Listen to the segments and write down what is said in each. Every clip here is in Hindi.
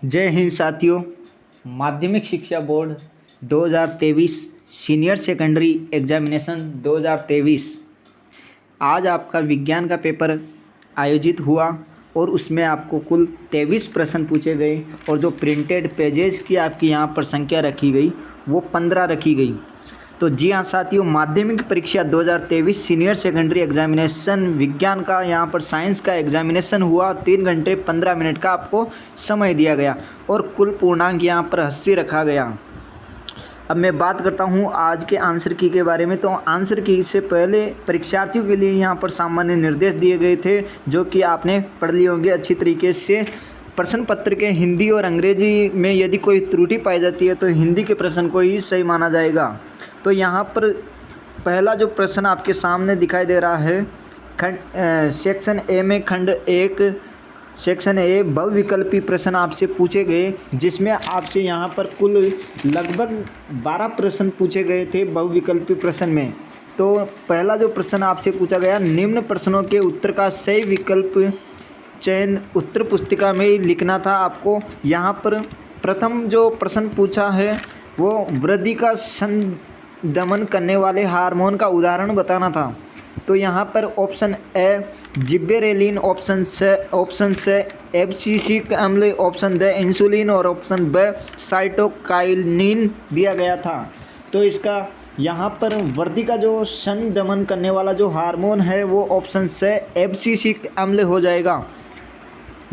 जय हिंद साथियों। माध्यमिक शिक्षा बोर्ड 2023 सीनियर सेकेंडरी एग्जामिनेशन 2023 आज आपका विज्ञान का पेपर आयोजित हुआ और उसमें आपको कुल 23 प्रश्न पूछे गए और जो प्रिंटेड पेजेस की आपकी यहाँ पर संख्या रखी गई वो 15 रखी गई। तो जी हाँ साथियों, माध्यमिक परीक्षा 2023 सीनियर सेकेंडरी एग्जामिनेशन विज्ञान का यहाँ पर साइंस का एग्जामिनेशन हुआ और 3 घंटे 15 मिनट का आपको समय दिया गया और कुल पूर्णांक यहाँ पर 80 रखा गया। अब मैं बात करता हूँ आज के आंसर की के बारे में। तो आंसर की से पहले परीक्षार्थियों के लिए यहाँ पर सामान्य निर्देश दिए गए थे जो कि आपने पढ़ लिए होंगे अच्छी तरीके से। प्रश्न पत्र के हिंदी और अंग्रेजी में यदि कोई त्रुटि पाई जाती है तो हिंदी के प्रश्न को ही सही माना जाएगा। तो यहाँ पर पहला जो प्रश्न आपके सामने दिखाई दे रहा है सेक्शन ए में खंड 1 सेक्शन ए बहुविकल्पी प्रश्न आपसे पूछे गए, जिसमें आपसे यहाँ पर कुल लगभग 12 प्रश्न पूछे गए थे बहुविकल्पी प्रश्न में। तो पहला जो प्रश्न आपसे पूछा गया, निम्न प्रश्नों के उत्तर का सही विकल्प चयन उत्तर पुस्तिका में लिखना था आपको। यहाँ पर प्रथम जो प्रश्न पूछा है वो वृद्धि का संदमन करने वाले हार्मोन का उदाहरण बताना था। तो यहाँ पर ऑप्शन ए जिब्बेरेलिन, ऑप्शन से एब्सिसिक अम्ल, ऑप्शन द इंसुलिन और ऑप्शन ब साइटोकाइनिन दिया गया था। तो इसका यहाँ पर वृद्धि का जो संदमन करने वाला जो हार्मोन है वो ऑप्शन से एब्सिसिक अम्ल हो जाएगा।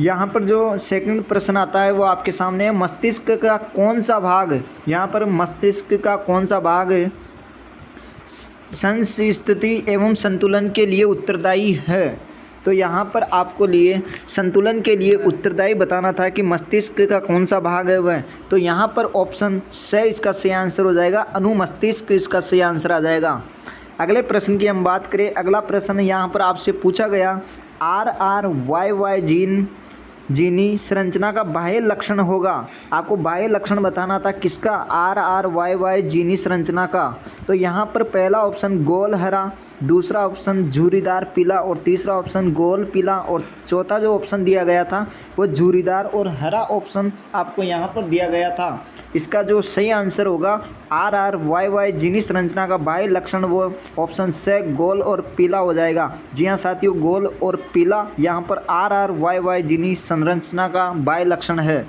यहाँ पर जो सेकंड प्रश्न आता है वो आपके सामने है, मस्तिष्क का कौन सा भाग, यहाँ पर मस्तिष्क का कौन सा भाग संस्थिति एवं संतुलन के लिए उत्तरदायी है। तो यहाँ पर आपको लिए संतुलन के लिए उत्तरदायी बताना था कि मस्तिष्क का कौन सा भाग है वह। तो यहाँ पर ऑप्शन से इसका सही आंसर हो जाएगा, अनुमस्तिष्क इसका सही आंसर आ जाएगा। अगले प्रश्न की हम बात करें, अगला प्रश्न यहाँ पर आपसे पूछा गया, RRYY जीनी संरचना का बाह्य लक्षण होगा। आपको बाह्य लक्षण बताना था किसका, RRYY जीनी संरचना का। तो यहाँ पर पहला ऑप्शन गोल हरा, दूसरा ऑप्शन झूरीदार पीला और तीसरा ऑप्शन गोल पीला और चौथा जो ऑप्शन दिया गया था वो झूरीदार और हरा ऑप्शन आपको यहाँ पर दिया गया था। इसका जो सही आंसर होगा RRYY जीनी संरचना का बाह्य लक्षण वो ऑप्शन से गोल और पीला हो जाएगा। जी हाँ साथियों, गोल और पीला यहाँ पर RRYY जीनी संरचना का बाह्य लक्षण है।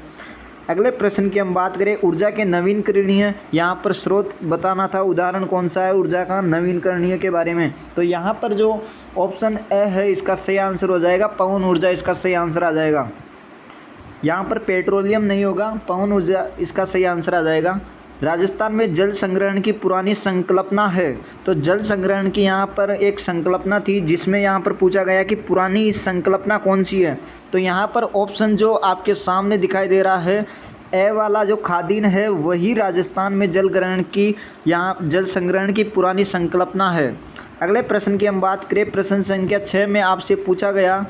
अगले प्रश्न की हम बात करें, ऊर्जा के नवीनकरणीय, यहाँ पर स्रोत बताना था, उदाहरण कौन सा है ऊर्जा का नवीनकरणीय के बारे में। तो यहाँ पर जो ऑप्शन ए है इसका सही आंसर हो जाएगा, पवन ऊर्जा इसका सही आंसर आ जाएगा। यहाँ पर पेट्रोलियम नहीं होगा, पवन ऊर्जा इसका सही आंसर आ जाएगा। राजस्थान में जल संग्रहण की पुरानी संकल्पना है। तो जल संग्रहण की यहाँ पर एक संकल्पना थी जिसमें यहाँ पर पूछा गया कि पुरानी संकल्पना कौन सी है। तो यहाँ पर ऑप्शन जो आपके सामने दिखाई दे रहा है ए वाला जो खादीन है वही राजस्थान में जल ग्रहण की यहाँ जल संग्रहण की पुरानी संकल्पना है। अगले प्रश्न की हम बात करें, प्रश्न संख्या 6 में आपसे पूछा गया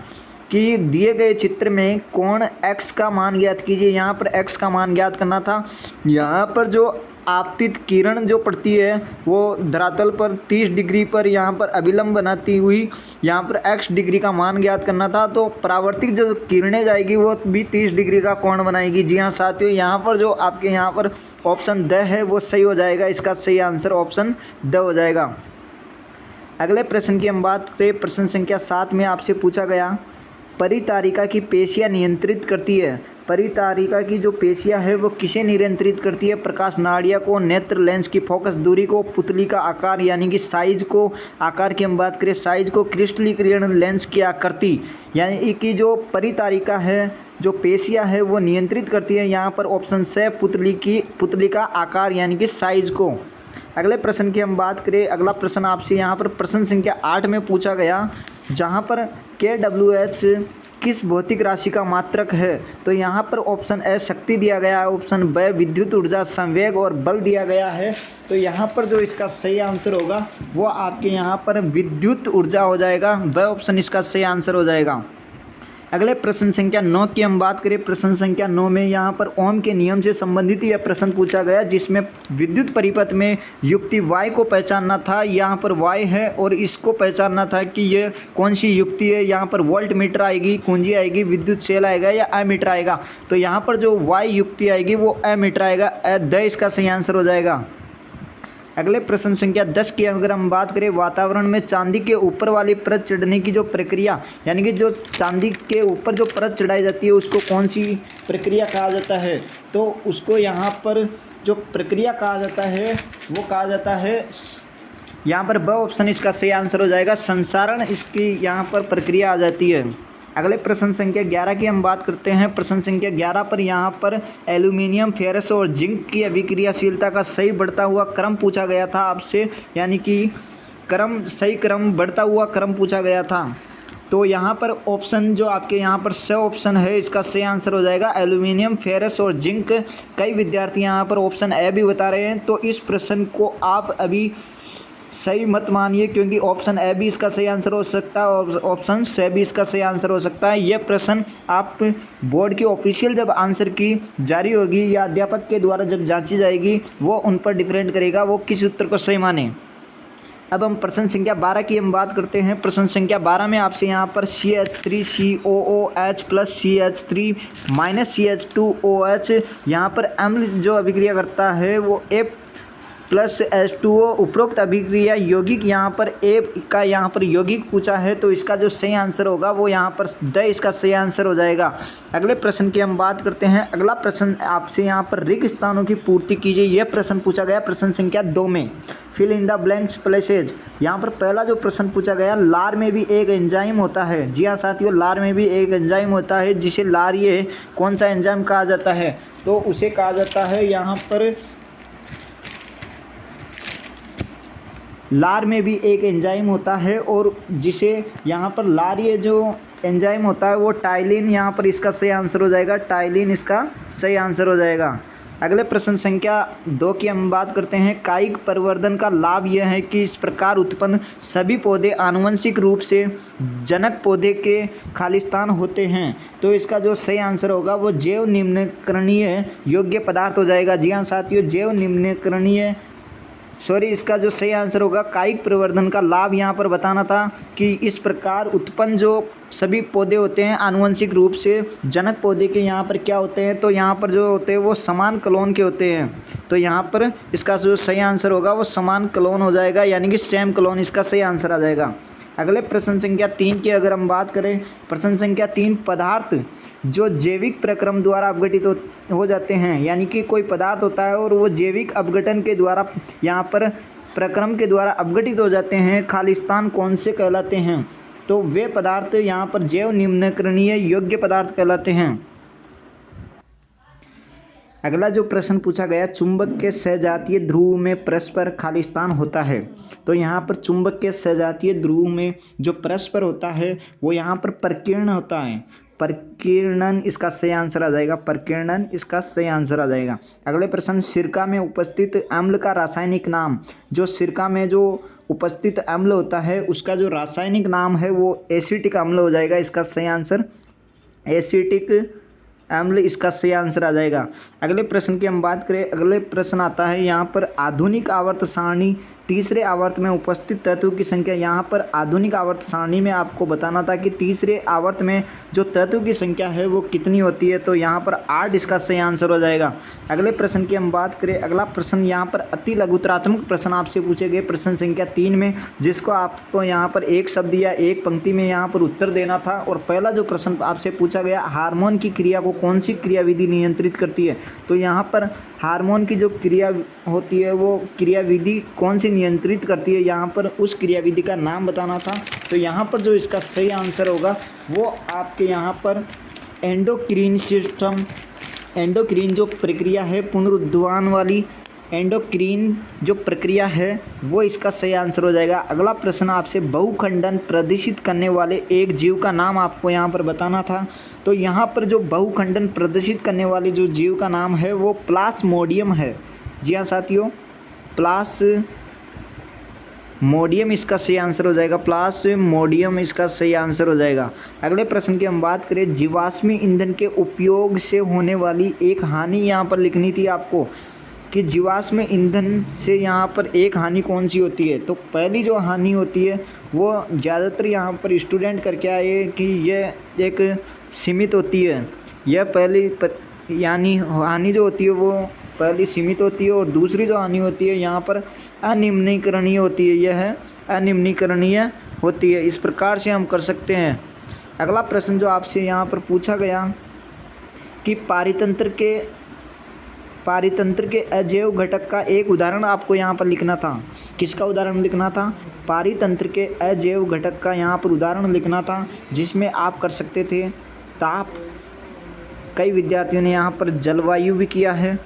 कि दिए गए चित्र में कोण x का मान ज्ञात कीजिए। यहाँ पर x का मान ज्ञात करना था। यहाँ पर जो आपतित किरण जो पड़ती है वो धरातल पर 30 डिग्री पर यहाँ पर अभिलंब बनाती हुई यहाँ पर x डिग्री का मान ज्ञात करना था। तो परावर्तित जो किरणें जाएगी वो भी 30 डिग्री का कोण बनाएगी। जी हाँ साथियों, यहाँ पर जो आपके यहाँ पर ऑप्शन द है वो सही हो जाएगा, इसका सही आंसर ऑप्शन द हो जाएगा। अगले प्रश्न की हम बात करें, प्रश्न संख्या 7 में आपसे पूछा गया, परितारिका की पेशियाँ नियंत्रित करती है। परितारिका की जो पेशियाँ है वो किसे नियंत्रित करती है, प्रकाश नाड़िया को, नेत्र लेंस की फोकस दूरी को, पुतली का आकार यानी कि साइज को, आकार की हम बात करें साइज को, क्रिस्टलीकरण लेंस की आकृति, यानी कि जो परितारिका है जो पेशियाँ है वो नियंत्रित करती है। यहाँ पर ऑप्शन से पुतली का आकार यानी कि साइज को। अगले प्रश्न की हम बात करें, अगला प्रश्न आपसे यहाँ पर प्रश्न संख्या 8 में पूछा गया, जहाँ पर KWH किस भौतिक राशि का मात्रक है। तो यहाँ पर ऑप्शन ए शक्ति दिया गया है, ऑप्शन ब विद्युत ऊर्जा, संवेग और बल दिया गया है। तो यहाँ पर जो इसका सही आंसर होगा वो आपके यहाँ पर विद्युत ऊर्जा हो जाएगा, ब ऑप्शन इसका सही आंसर हो जाएगा। अगले प्रश्न संख्या 9 की हम बात करें। प्रश्न संख्या 9 में यहाँ पर ओम के नियम से संबंधित यह प्रश्न पूछा गया, जिसमें विद्युत परिपथ में युक्ति y को पहचानना था। यहाँ पर y है और इसको पहचानना था कि ये कौन सी युक्ति है। यहाँ पर वोल्ट मीटर आएगी, कुंजी आएगी, विद्युत सेल आएगा या एमीटर आएगा। तो यहाँ पर जो y युक्ति आएगी वो एमीटर आएगा। द इसका सही आंसर हो जाएगा। अगले प्रश्न संख्या 10 की अगर हम बात करें, वातावरण में चांदी के ऊपर वाली परत चढ़ने की जो प्रक्रिया, यानी कि जो चांदी के ऊपर जो परत चढ़ाई जाती है उसको कौन सी प्रक्रिया कहा जाता है। तो उसको यहाँ पर जो प्रक्रिया कहा जाता है वो कहा जाता है, यहाँ पर ब ऑप्शन इसका सही आंसर हो जाएगा। संसारण इसकी यहाँ पर प्रक्रिया आ जाती है। अगले प्रश्न संख्या 11 की हम बात करते हैं। प्रश्न संख्या 11 पर यहाँ पर एल्यूमिनियम, फेरस और जिंक की अभिक्रियाशीलता का सही बढ़ता हुआ क्रम पूछा गया था आपसे, यानी कि सही क्रम बढ़ता हुआ क्रम पूछा गया था। तो यहाँ पर ऑप्शन जो आपके यहाँ पर स ऑप्शन है इसका सही आंसर हो जाएगा एल्यूमिनियम, फेरस और जिंक। कई विद्यार्थी यहाँ पर ऑप्शन ए भी बता रहे हैं, तो इस प्रश्न को आप अभी सही मत मानिए, क्योंकि ऑप्शन ए भी इसका सही आंसर हो सकता है और ऑप्शन सी भी इसका सही आंसर हो सकता है। यह प्रश्न आप बोर्ड की ऑफिशियल जब आंसर की जारी होगी या अध्यापक के द्वारा जब जांची जाएगी वो उन पर डिपेंड करेगा वो किस उत्तर को सही माने। अब हम प्रश्न संख्या 12 की हम बात करते हैं। प्रश्न संख्या 12 में आपसे यहाँ पर CH3COOH plus CH3 minus CH2OH, यहाँ पर अम्ल जो अभिक्रिया करता है वो A प्लस H2O। उपरोक्त अभिक्रिया यौगिक, यहाँ पर ए का यहाँ पर यौगिक पूछा है, तो इसका जो सही आंसर होगा वो यहाँ पर द इसका सही आंसर हो जाएगा। अगले प्रश्न की हम बात करते हैं। अगला प्रश्न आपसे यहाँ पर रिक्त स्थानों की पूर्ति कीजिए, यह प्रश्न पूछा गया प्रश्न संख्या 2 में। Fill in the blanks places. यहाँ पर पहला जो प्रश्न पूछा गया, लार में भी एक एंजाइम होता है। जी हाँ साथियों, लार में भी एक एंजाइम होता है जिसे लारिये कौन सा एंजाइम कहा जाता है, तो उसे कहा जाता है यहाँ पर लार में भी एक एंजाइम होता है और जिसे यहाँ पर लार ये जो एंजाइम होता है वो टाइलिन, यहाँ पर इसका सही आंसर हो जाएगा। टाइलिन इसका सही आंसर हो जाएगा। अगले प्रश्न संख्या 2 की हम बात करते हैं। कायिक परिवर्धन का लाभ यह है कि इस प्रकार उत्पन्न सभी पौधे आनुवंशिक रूप से जनक पौधे के खालिस्तान होते हैं। तो इसका जो सही आंसर होगा वो जैव निम्नीकरणीय योग्य पदार्थ हो जाएगा। जी हाँ साथियों, जैव निम्नीकरणीय इसका जो सही आंसर होगा कायिक परिवर्धन का लाभ यहाँ पर बताना था कि इस प्रकार उत्पन्न जो सभी पौधे होते हैं आनुवंशिक रूप से जनक पौधे के यहाँ पर क्या होते हैं, तो यहाँ पर जो होते हैं वो समान क्लोन के होते हैं। तो यहाँ पर इसका जो सही आंसर होगा वो समान क्लोन हो जाएगा, यानी कि सेम क्लोन इसका सही आंसर आ जाएगा। अगले प्रश्न संख्या 3 की अगर हम बात करें, प्रश्न संख्या 3, पदार्थ जो जैविक प्रक्रम द्वारा अपघटित हो जाते हैं, यानी कि कोई पदार्थ होता है और वो जैविक अपघटन के द्वारा यहाँ पर प्रक्रम के द्वारा अपघटित हो जाते हैं, खालिस्तान कौन से कहलाते हैं, तो वे पदार्थ यहाँ पर जैव निम्नीकरणीय योग्य पदार्थ कहलाते हैं। अगला जो प्रश्न पूछा गया, चुंबक के सजातीय ध्रुव में परस्पर खालिस्तान होता है। तो यहाँ पर चुंबक के सजातीय ध्रुव में जो परस्पर होता है वो यहाँ पर प्रकीर्ण होता है। प्रकीर्णन इसका सही आंसर आ जाएगा। प्रकीर्णन इसका सही आंसर आ जाएगा। अगले प्रश्न, सिरका में उपस्थित अम्ल का रासायनिक नाम। जो सिरका में जो उपस्थित अम्ल होता है उसका जो रासायनिक नाम है वो एसिटिक अम्ल हो जाएगा। इसका सही आंसर एसिटिक अम्ल इसका सही आंसर आ जाएगा। अगले प्रश्न की हम बात करें, अगले प्रश्न आता है यहाँ पर आधुनिक आवर्त सारणी तीसरे आवर्त में उपस्थित तत्व की संख्या। यहाँ पर आधुनिक आवर्त सारणी में आपको बताना था कि तीसरे आवर्त में जो तत्व की संख्या है वो कितनी होती है, तो यहाँ पर 8 इसका सही आंसर हो जाएगा। अगले प्रश्न की हम बात करें, अगला प्रश्न यहाँ पर अति लघुतरात्मक प्रश्न आपसे पूछे गए प्रश्न संख्या 3 में, जिसको आपको यहाँ पर एक शब्द या एक पंक्ति में यहाँ पर उत्तर देना था। और पहला जो प्रश्न आपसे पूछा गया, हार्मोन की क्रिया को कौन सी क्रियाविधि नियंत्रित करती है, तो यहाँ पर हार्मोन की जो क्रिया होती है वो क्रियाविधि कौन सी नियंत्रित करती है, यहाँ पर उस क्रियाविधि का नाम बताना था। तो यहाँ पर जो इसका सही आंसर होगा वो आपके यहाँ पर एंडोक्रीन सिस्टम, एंडोक्रीन जो प्रक्रिया है पुनरुद्धान वाली एंडोक्रीन जो प्रक्रिया है वो इसका सही आंसर हो जाएगा। अगला प्रश्न आपसे बहुखंडन प्रदर्शित करने वाले एक जीव का नाम आपको यहाँ पर बताना था। तो यहाँ पर जो बहुखंडन प्रदर्शित करने वाले जो जीव का नाम है वो प्लाज्मोडियम है। जी हाँ साथियों, मोडियम इसका सही आंसर हो जाएगा, प्लस मोडियम इसका सही आंसर हो जाएगा। अगले प्रश्न की हम बात करें, जीवाश्म ईंधन के उपयोग से होने वाली एक हानि यहाँ पर लिखनी थी आपको कि जीवाश्म ईंधन से यहाँ पर एक हानि कौन सी होती है। तो पहली जो हानि होती है वो ज़्यादातर यहाँ पर स्टूडेंट करके आए कि यह एक सीमित होती है। यह पहली यानी हानि जो होती है वो पहली सीमित होती है, और दूसरी जो हानि होती है यहाँ पर अनिम्नीकरणीय होती है। यह है अनिम्नीकरणीय होती है। इस प्रकार से हम कर सकते हैं। अगला प्रश्न जो आपसे यहाँ पर पूछा गया कि पारितंत्र के अजैव घटक का एक उदाहरण आपको यहाँ पर लिखना था। किसका उदाहरण लिखना था? पारितंत्र के अजैव घटक का यहाँ पर उदाहरण लिखना था, जिसमें आप कर सकते थे ताप। कई विद्यार्थियों ने यहाँ पर जलवायु भी किया है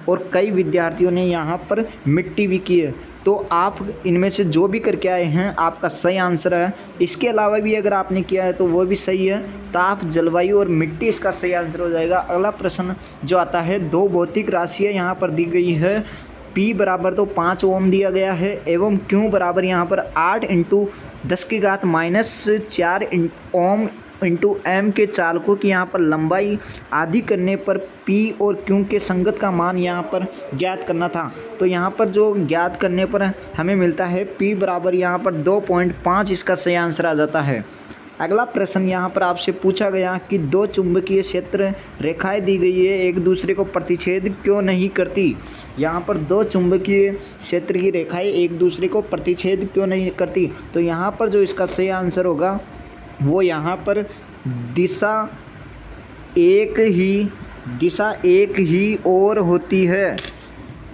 और कई विद्यार्थियों ने यहाँ पर मिट्टी भी की है। तो आप इनमें से जो भी करके आए हैं आपका सही आंसर है। इसके अलावा भी अगर आपने किया है तो वो भी सही है। ताप, जलवायु और मिट्टी इसका सही आंसर हो जाएगा। अगला प्रश्न जो आता है, दो भौतिक राशियाँ यहाँ पर दी गई है। P बराबर तो 5 ओम दिया गया है एवं Q बराबर यहाँ पर 8 × 10⁻⁴ ओम इंटू एम के चालकों की यहाँ पर लंबाई आदि करने पर P और Q के संगत का मान यहाँ पर ज्ञात करना था। तो यहाँ पर जो ज्ञात करने पर हमें मिलता है P बराबर यहाँ पर 2.5 इसका सही आंसर आ जाता है। अगला प्रश्न यहाँ पर आपसे पूछा गया कि दो चुंबकीय क्षेत्र रेखाएं दी गई है, एक दूसरे को प्रतिच्छेद क्यों नहीं करती। यहाँ पर दो चुंबकीय क्षेत्र की रेखाएं एक दूसरे को प्रतिच्छेद क्यों नहीं करती। तो यहाँ पर जो इसका सही आंसर होगा वो यहाँ पर दिशा एक ही ओर होती है।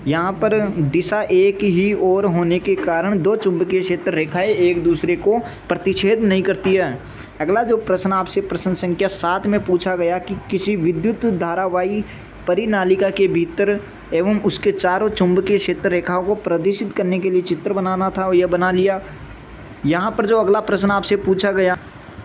यहाँ पर दिशा एक ही ओर होने के कारण दो चुंबकीय क्षेत्र रेखाएं एक दूसरे को प्रतिच्छेद नहीं करती है। अगला जो प्रश्न आपसे प्रश्न संख्या 7 में पूछा गया कि किसी विद्युत धारावाही परिनालिका के भीतर एवं उसके चारों चुंबकीय क्षेत्र रेखाओं को प्रदर्शित करने के लिए चित्र बनाना था, और यह बना लिया। यहाँ पर जो अगला प्रश्न आपसे पूछा गया,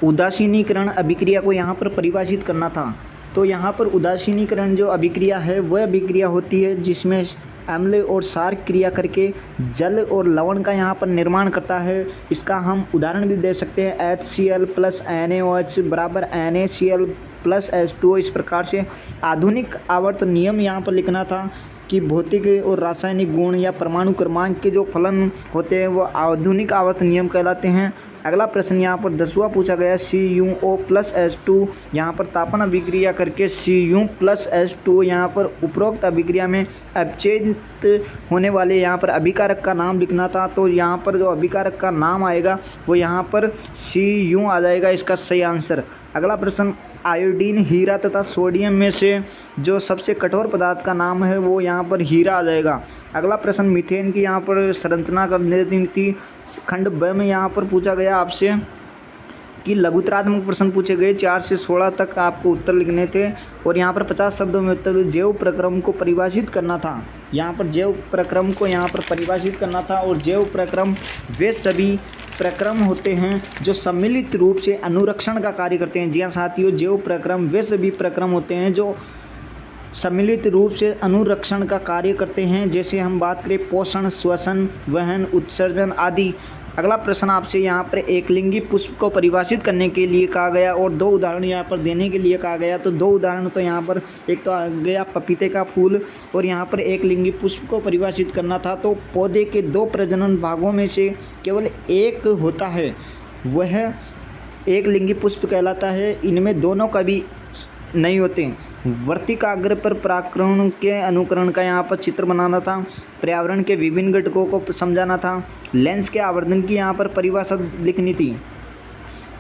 उदासीनीकरण अभिक्रिया को यहाँ पर परिभाषित करना था। तो यहाँ पर उदासीनीकरण जो अभिक्रिया है वह अभिक्रिया होती है जिसमें अम्ल और क्षार क्रिया करके जल और लवण का यहाँ पर निर्माण करता है। इसका हम उदाहरण भी दे सकते हैं, HCl + NaOH बराबर NaCl + H2O। इस प्रकार से आधुनिक आवर्त नियम यहाँ पर लिखना था कि भौतिक और रासायनिक गुण या परमाणु क्रमांक के जो फलन होते हैं वो आधुनिक आवर्त नियम कहलाते हैं। अगला प्रश्न यहाँ पर 10वां पूछा गया, CuO + H2 यहाँ पर तापन अभिक्रिया करके Cu + H2 यहाँ पर उपरोक्त अभिक्रिया में अपचयित होने वाले यहाँ पर अभिकारक का नाम लिखना था। तो यहाँ पर जो अभिकारक का नाम आएगा वो यहाँ पर Cu आ जाएगा इसका सही आंसर। अगला प्रश्न, आयोडीन, हीरा तथा सोडियम में से जो सबसे कठोर पदार्थ का नाम है वो यहाँ पर हीरा आ जाएगा। अगला प्रश्न, मीथेन की यहाँ पर संरचना का थी। खंड ब में यहाँ पर पूछा गया आपसे कि लघुत्तरात्मक प्रश्न पूछे गए, 4 से 16 तक आपको उत्तर लिखने थे और यहाँ पर 50 शब्दों में उत्तर। जैव प्रक्रम को परिभाषित करना था। यहाँ पर जैव प्रक्रम को यहाँ पर परिभाषित करना था, और जैव प्रक्रम वे सभी प्रक्रम होते हैं जो सम्मिलित रूप से अनुरक्षण का कार्य करते हैं। जी हाँ साथियों, जैव प्रक्रम वे सभी प्रक्रम होते हैं जो सम्मिलित रूप से अनुरक्षण का कार्य करते हैं। जैसे हम बात करें पोषण, श्वसन, वहन, उत्सर्जन आदि। अगला प्रश्न आपसे यहाँ पर एकलिंगी पुष्प को परिभाषित करने के लिए कहा गया और 2 उदाहरण यहाँ पर देने के लिए कहा गया। तो 2 उदाहरण तो यहाँ पर एक तो आ गया पपीते का फूल, और यहाँ पर एकलिंगी पुष्प को परिभाषित करना था। तो पौधे के 2 प्रजनन भागों में से केवल एक होता है, वह एकलिंगी पुष्प कहलाता है। इनमें दोनों कभी नहीं होते। वर्तिकाग्र पर परागकण के अनुकरण का यहाँ पर चित्र बनाना था। पर्यावरण के विभिन्न घटकों को समझाना था। लेंस के आवर्धन की यहाँ पर परिभाषा लिखनी थी।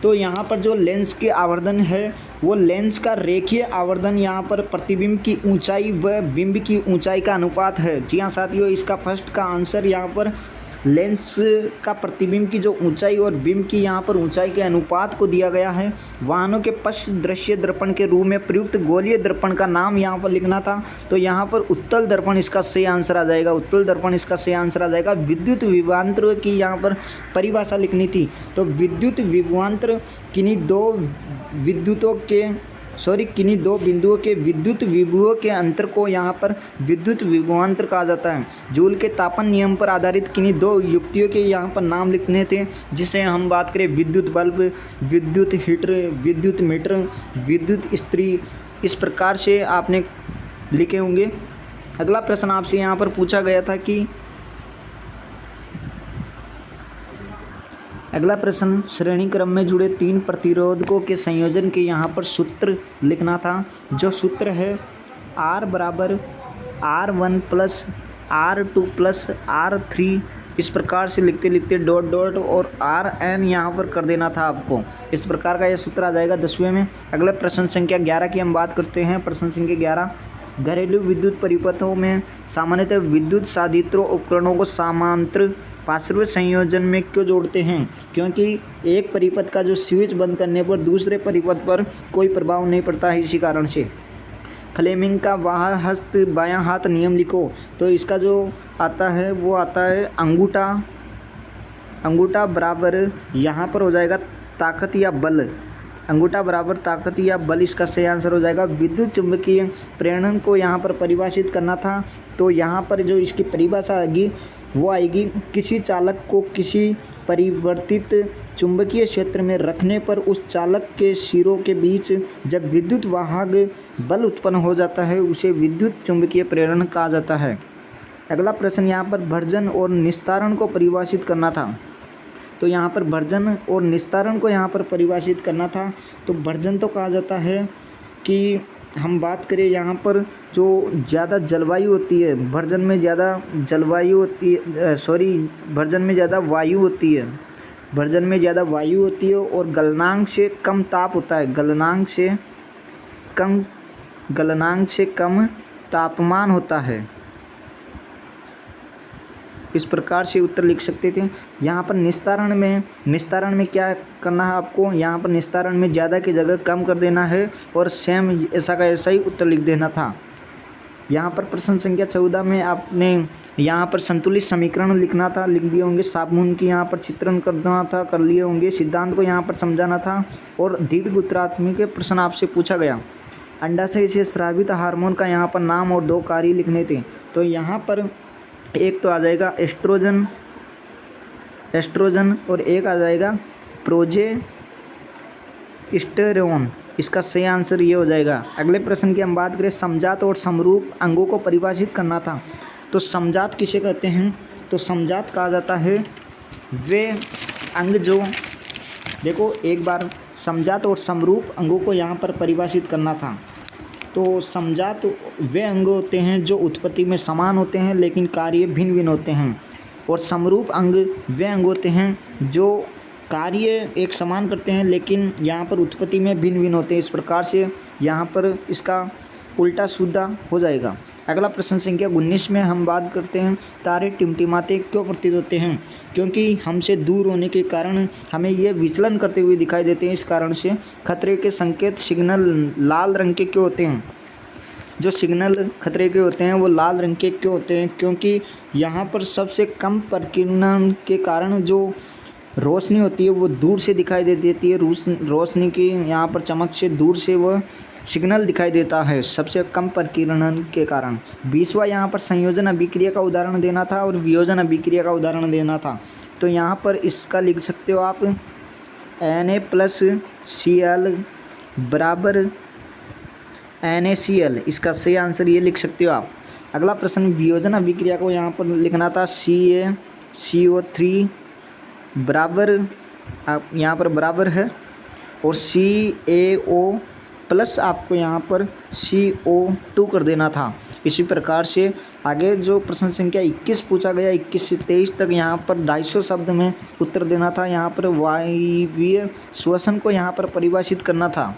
तो यहाँ पर जो लेंस के आवर्धन है वो लेंस का रेखीय आवर्धन यहाँ पर प्रतिबिंब की ऊंचाई व बिंब की ऊंचाई का अनुपात है। जी हाँ साथियों, इसका फर्स्ट का आंसर यहाँ पर लेंस का प्रतिबिंब की जो ऊंचाई और बिंब की यहाँ पर ऊंचाई के अनुपात को दिया गया है। वाहनों के पश्च दृश्य दर्पण के रूप में प्रयुक्त गोलीय दर्पण का नाम यहाँ पर लिखना था। तो यहाँ पर उत्तल दर्पण इसका सही आंसर आ जाएगा। उत्तल दर्पण इसका सही आंसर आ जाएगा। विद्युत विभवांतर की यहाँ पर परिभाषा लिखनी थी। तो विद्युत विभवांतर किन्हीं 2 विद्युतों के सॉरी किन्हीं दो बिंदुओं के विद्युत विभवों के अंतर को यहाँ पर विद्युत विभवांतर कहा जाता है। जूल के तापन नियम पर आधारित किन्हीं दो युक्तियों के यहाँ पर नाम लिखने थे, जिसे हम बात करें विद्युत बल्ब, विद्युत हीटर, विद्युत मीटर, विद्युत इस्त्री, इस प्रकार से आपने लिखे होंगे। अगला प्रश्न आपसे यहाँ पर पूछा गया था कि अगला प्रश्न श्रेणी क्रम में जुड़े 3 प्रतिरोधकों के संयोजन के यहाँ पर सूत्र लिखना था। जो सूत्र है R बराबर R1 plus R2 plus R3, इस प्रकार से लिखते लिखते डॉट डॉट और RN यहाँ पर कर देना था आपको। इस प्रकार का यह सूत्र आ जाएगा 10वें में। अगला प्रश्न संख्या 11 की हम बात करते हैं। प्रश्न संख्या 11, घरेलू विद्युत परिपथों में सामान्यतः विद्युत साधित्रों उपकरणों को समांतर पार्श्व संयोजन में क्यों जोड़ते हैं? क्योंकि एक परिपथ का जो स्विच बंद करने पर दूसरे परिपथ पर कोई प्रभाव नहीं पड़ता है, इसी कारण से। फ्लेमिंग का बायां हस्त बायां हाथ नियम लिखो। तो इसका जो आता है वो आता है अंगूठा बराबर यहाँ पर हो जाएगा ताकत या बल। अंगूठा बराबर ताकत या बल, इसका सही आंसर हो जाएगा। विद्युत चुंबकीय प्रेरण को यहाँ पर परिभाषित करना था, तो यहाँ पर जो इसकी परिभाषा आएगी वो आएगी किसी चालक को किसी परिवर्तित चुंबकीय क्षेत्र में रखने पर उस चालक के सिरों के बीच जब विद्युत वाहक बल उत्पन्न हो जाता है उसे विद्युत चुंबकीय प्रेरण कहा जाता है। अगला प्रश्न यहाँ पर भर्जन और निस्तारण को परिभाषित करना था। तो यहाँ पर भर्जन और निस्तारण को यहाँ पर परिभाषित करना था। तो भर्जन तो कहा जाता है कि हम बात करें यहाँ पर जो ज़्यादा जलवायु होती है, भर्जन में ज़्यादा जलवायु होती है, भर्जन में ज़्यादा वायु होती है, भर्जन में ज़्यादा वायु होती है और गलनांक से कम ताप होता है, गलनांक से कम तापमान होता है। इस प्रकार से उत्तर लिख सकते थे। यहाँ पर निस्तारण में क्या करना है आपको? यहाँ पर निस्तारण में ज़्यादा की जगह कम कर देना है और सेम ऐसा का ऐसा ही उत्तर लिख देना था। यहाँ पर प्रश्न संख्या 14 में आपने यहाँ पर संतुलित समीकरण लिखना था, लिख दिए होंगे। साबुन की यहाँ पर चित्रण करना था, कर लिए होंगे। सिद्धांत को यहाँ पर समझाना था और दीर्घ उत्तरार्थ के प्रश्न आपसे पूछा गया। अंडाशय से स्रावित हार्मोन का यहाँ पर नाम और 2 कार्य लिखने थे। तो यहाँ पर एक तो आ जाएगा एस्ट्रोजन और एक आ जाएगा प्रोजेस्टेरोन। इसका सही आंसर ये हो जाएगा। अगले प्रश्न की हम बात करें, समजात और समरूप अंगों को परिभाषित करना था। तो समजात किसे कहते हैं? तो समजात कहा जाता है वे अंग जो, देखो एक बार समजात और समरूप अंगों को यहाँ पर परिभाषित करना था। तो समजात वे अंग होते हैं जो उत्पत्ति में समान होते हैं लेकिन कार्य भिन्न भिन्न होते हैं, और समरूप अंग वे अंग होते हैं जो कार्य एक समान करते हैं लेकिन यहाँ पर उत्पत्ति में भिन्न भिन्न होते हैं। इस प्रकार से यहाँ पर इसका उल्टा सीधा हो जाएगा। अगला प्रश्न संख्या 19 में हम बात करते हैं, तारे टिमटिमाते क्यों प्रतीत होते हैं? क्योंकि हमसे दूर होने के कारण हमें ये विचलन करते हुए दिखाई देते हैं। इस कारण से खतरे के संकेत सिग्नल लाल रंग के क्यों होते हैं? जो सिग्नल खतरे के होते हैं वो लाल रंग के क्यों होते हैं? क्योंकि यहाँ पर सबसे कम प्रकीर्णन के कारण जो रोशनी होती है वो दूर से दिखाई दे देती है। रोशनी की यहाँ पर चमक से दूर से वह सिग्नल दिखाई देता है सबसे कम प्रकीर्णन के कारण। 20वां यहाँ पर संयोजन अभिक्रिया का उदाहरण देना था और वियोजन अभिक्रिया का उदाहरण देना था। तो यहाँ पर इसका लिख सकते हो आप Na+Cl बराबर NaCl। इसका सही आंसर ये लिख सकते हो आप। अगला प्रश्न, वियोजन अभिक्रिया को यहाँ पर लिखना था CaCO3 बराबर, आप यहाँ पर बराबर है, और CaO प्लस आपको यहाँ पर CO2 कर देना था। इसी प्रकार से आगे जो प्रश्न संख्या 21 पूछा गया, 21 से 23 तक यहाँ पर 250 शब्द में उत्तर देना था। यहाँ पर वायवीय श्वसन को यहाँ पर परिभाषित करना था।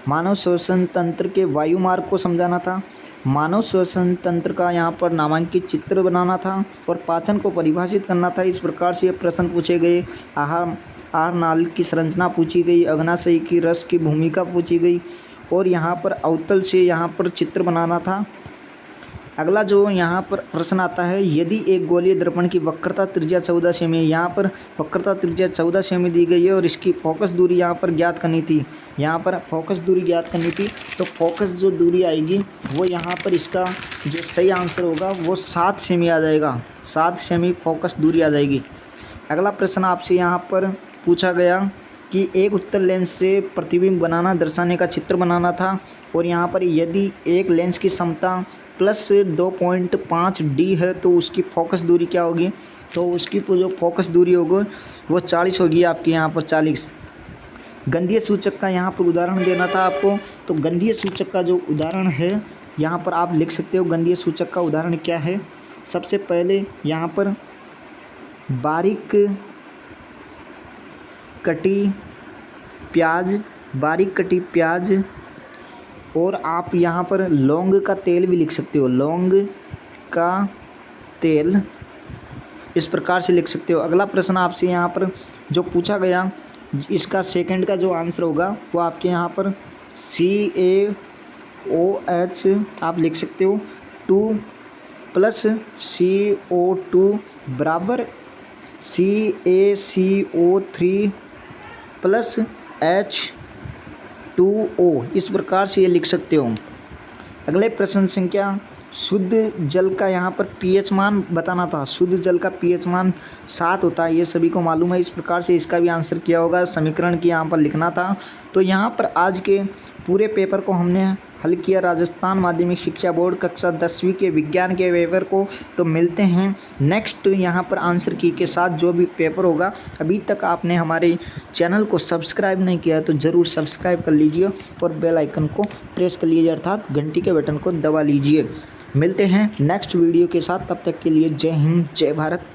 मानव श्वसन तंत्र के वायु मार्ग को समझाना था। मानव श्वसन तंत्र का यहाँ पर नामांकित चित्र बनाना था और पाचन को परिभाषित करना था। इस प्रकार से ये प्रश्न पूछे गए। आहार नाल की संरचना पूछी गई, अग्नाशय की रस की भूमिका पूछी गई और यहाँ पर अवतल से यहाँ पर चित्र बनाना था। अगला जो यहाँ पर प्रश्न आता है, यदि एक गोलीय दर्पण की वक्रता त्रिज्या 14 सेमी है, यहाँ पर वक्रता त्रिज्या 14 सेमी दी गई है और इसकी फोकस दूरी यहाँ पर ज्ञात करनी थी, यहाँ पर फोकस दूरी ज्ञात करनी थी। तो फोकस जो दूरी आएगी वो यहाँ पर इसका जो सही आंसर होगा वो 7 सेमी आ जाएगा, 7 सेमी फोकस दूरी आ जाएगी। अगला प्रश्न आपसे यहाँ पर पूछा गया कि एक उत्तल लेंस से प्रतिबिंब बनाना दर्शाने का चित्र बनाना था और यहाँ पर यदि एक लेंस की क्षमता प्लस 2.5 डी है तो उसकी फोकस दूरी क्या होगी, तो उसकी जो फोकस दूरी होगी वो 40 होगी आपकी यहाँ पर 40। गंधीय सूचक का यहाँ पर उदाहरण देना था आपको, तो गंधीय सूचक का जो उदाहरण है यहाँ पर आप लिख सकते हो। गंधीय सूचक का उदाहरण क्या है, सबसे पहले यहाँ पर बारीक कटी प्याज और आप यहाँ पर लौंग का तेल भी लिख सकते हो, लौंग का तेल, इस प्रकार से लिख सकते हो। अगला प्रश्न आपसे यहाँ पर जो पूछा गया, इसका सेकंड का जो आंसर होगा वो आपके यहाँ पर CaOH आप लिख सकते हो, 2 + CO2 बराबर CaCO3 + H2O, इस प्रकार से ये लिख सकते हो। अगले प्रश्न संख्या, शुद्ध जल का यहाँ पर pH मान बताना था। शुद्ध जल का pH मान 7 होता है, ये सभी को मालूम है। इस प्रकार से इसका भी आंसर किया होगा, समीकरण की यहाँ पर लिखना था। तो यहाँ पर आज के पूरे पेपर को हमने हल किया, राजस्थान माध्यमिक शिक्षा बोर्ड कक्षा 10वीं के विज्ञान के पेपर को। तो मिलते हैं नेक्स्ट यहाँ पर आंसर की के साथ जो भी पेपर होगा। अभी तक आपने हमारे चैनल को सब्सक्राइब नहीं किया तो ज़रूर सब्सक्राइब कर लीजिए और बेल आइकन को प्रेस कर लीजिए, अर्थात घंटी के बटन को दबा लीजिए। मिलते हैं नेक्स्ट वीडियो के साथ, तब तक के लिए जय हिंद, जय भारत।